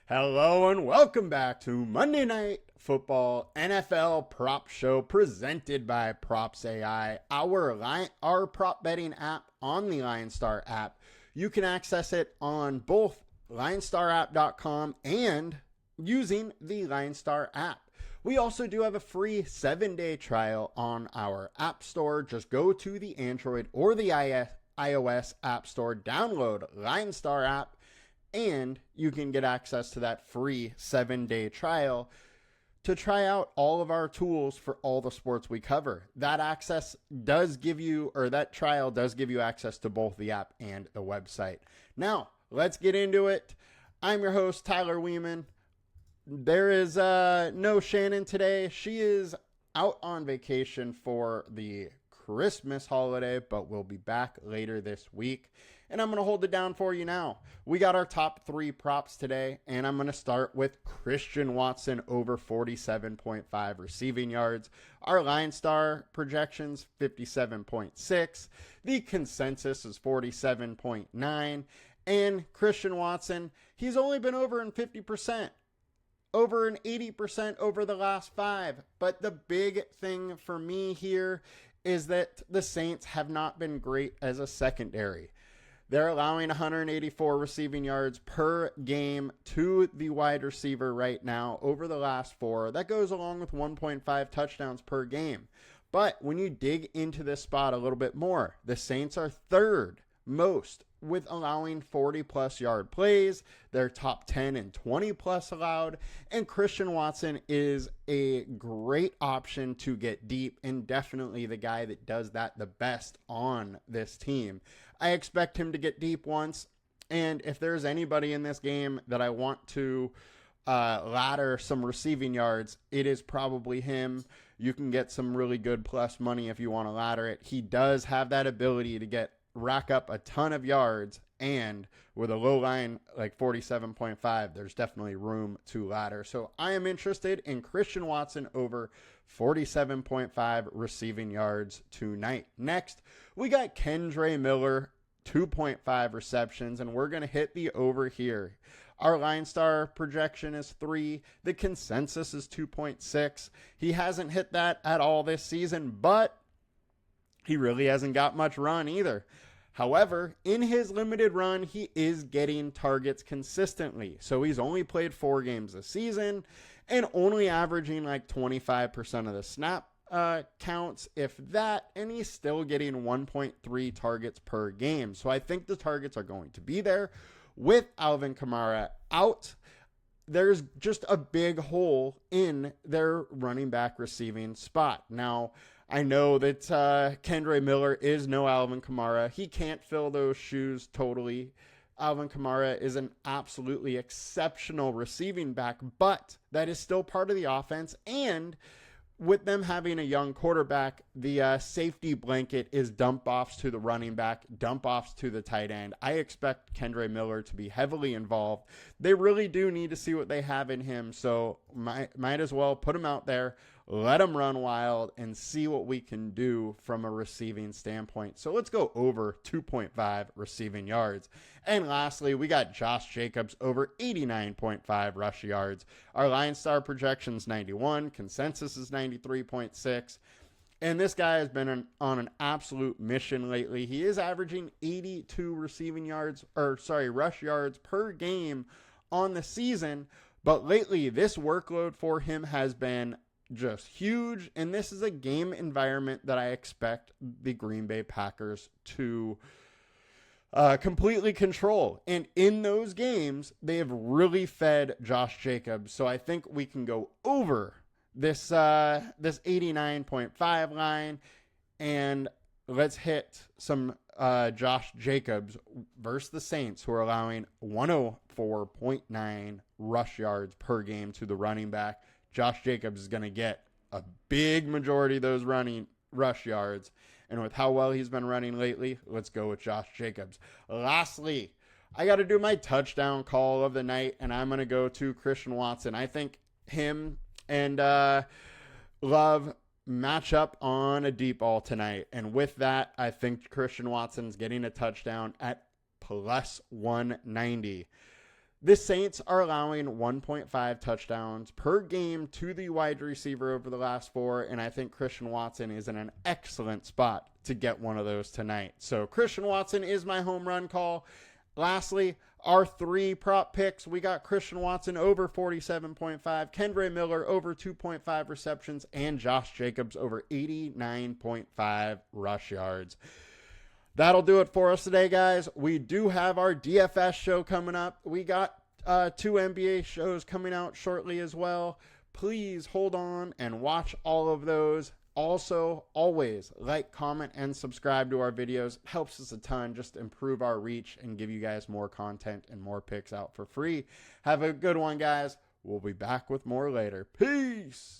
Hello and welcome back to Monday Night Football NFL Prop Show presented by PropsAI, our prop betting app on the LineStar app. You can access it on both LineStarApp.com and using the LineStar app. We also do have a free 7-day trial on our app store. Just go to the Android or the iOS app store, download LineStar app, and you can get access to that free 7-day trial to try out all of our tools for all the sports we cover. That trial does give you access to both the app and the website. Now, let's get into it. I'm your host, Tyler Wiemann. There is no Shannon today. She is out on vacation for the Christmas holiday, but we'll be back later this week. And I'm going to hold it down for you now. We got our top 3 props today, and I'm going to start with Christian Watson over 47.5 receiving yards. Our LineStar projections, 57.6. The consensus is 47.9. And Christian Watson, he's only been over in 50%. Over an 80% over the last 5. But the big thing for me here is that the Saints have not been great as a secondary. They're allowing 184 receiving yards per game to the wide receiver right now over the last 4. That goes along with 1.5 touchdowns per game. But when you dig into this spot a little bit more, the Saints are third most with allowing 40-plus yard plays. They're top 10 and 20-plus allowed. And Christian Watson is a great option to get deep and definitely the guy that does that the best on this team. I expect him to get deep once. And if there's anybody in this game that I want to ladder some receiving yards, it is probably him. You can get some really good plus money if you want to ladder it. He does have that ability to rack up a ton of yards, and with a low line like 47.5, there's definitely room to ladder. So I am interested in Christian Watson over 47.5 receiving yards tonight. Next, we got Kendre Miller, 2.5 receptions, and we're going to hit the over here. Our LineStar projection is 3. The consensus is 2.6. He hasn't hit that at all this season, but he really hasn't got much run either. However, in his limited run, he is getting targets consistently. So he's only played 4 games this season and only averaging like 25% of the snap counts, if that, and he's still getting 1.3 targets per game. So I think the targets are going to be there. With Alvin Kamara out, there's just a big hole in their running back receiving spot. Now, I know that Kendre Miller is no Alvin Kamara. He can't fill those shoes totally. Alvin Kamara is an absolutely exceptional receiving back, but that is still part of the offense. And with them having a young quarterback, the safety blanket is dump offs to the running back, dump offs to the tight end. I expect Kendre Miller to be heavily involved. They really do need to see what they have in him, so might as well put him out there, let him run wild, and see what we can do from a receiving standpoint. So let's go over 2.5 receiving yards. And lastly, we got Josh Jacobs over 89.5 rush yards. Our LineStar projection's 91, consensus is 93.6. And this guy has been on an absolute mission lately. He is averaging 82 rush yards per game on the season. But lately, this workload for him has been just huge. And this is a game environment that I expect the Green Bay Packers to completely control. And in those games, they have really fed Josh Jacobs. So I think we can go over this 89.5 line, and let's hit some Josh Jacobs versus the Saints, who are allowing 104.9 rush yards per game to the running back. Josh Jacobs is going to get a big majority of those rush yards. And with how well he's been running lately, let's go with Josh Jacobs. Lastly, I got to do my touchdown call of the night, and I'm going to go to Christian Watson. I think him and Love match up on a deep ball tonight. And with that, I think Christian Watson's getting a touchdown at plus 190. The Saints are allowing 1.5 touchdowns per game to the wide receiver over the last 4, and I think Christian Watson is in an excellent spot to get one of those tonight. So Christian Watson is my home run call. Lastly, our 3 prop picks. We got Christian Watson over 47.5, Kendre Miller over 2.5 receptions, and Josh Jacobs over 89.5 rush yards. That'll do it for us today, guys. We do have our DFS show coming up. We got 2 NBA shows coming out shortly as well. Please hold on and watch all of those. Also, always like, comment, and subscribe to our videos. It helps us a ton just to improve our reach and give you guys more content and more picks out for free. Have a good one, guys. We'll be back with more later. Peace!